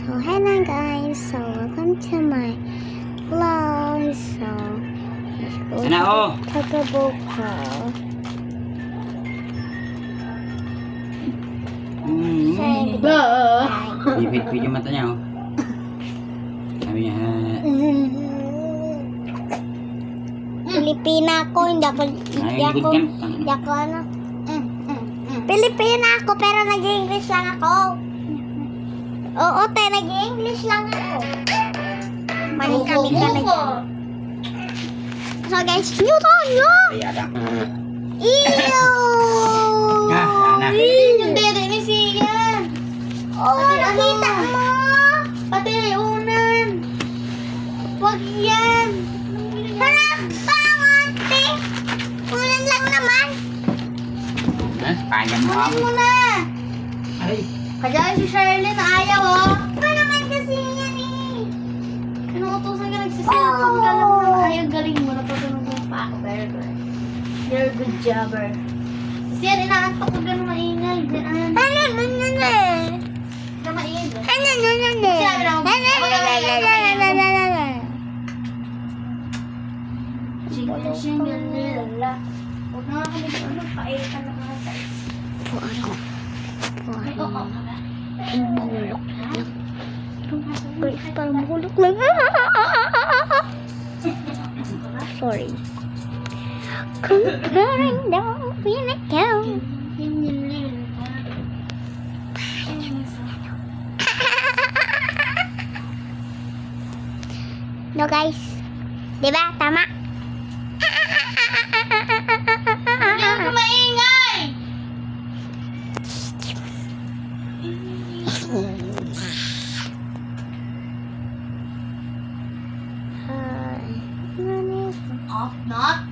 Oh, hello guys. So, welcome to my vlog. So, let's go Sana, oh. to Tagaboka. Bibit-bit yung mata niya, oh. Sabi niya, Pilipina ako, hindi ako ano. Pilipina ako, pero nag-English lang ako. Oo, nag-English lang ako. Mali kami ka na dyan. So guys, Newton, no? yata. Ew! Sana. Yung dede ni Sian. Oh, nakita mo? Pati unan. Wag yan. Harap pangante. Ulan lang naman. Panjang mo Kunin ako. mo na. Ay. Kaya si Shirley na ayaw, oh. Ba naman kasi yan eh. Pinuutusan ka nagsisilapag ka lang na ayaw galing mo. Napatunog mo pa ako. Very good. You're a good jobber. Sian, inaantok ko gano'ng maingay. Diyan, na maingay. Single, nila. Huwag na kami ano, paitan na mga size. Ay, oo. Mahulog lang. Guys, parang mahulog lang. Sorry. Comparing down, pinakaw. No guys. Diba? Tama? Huwag ka maingay! Off, not.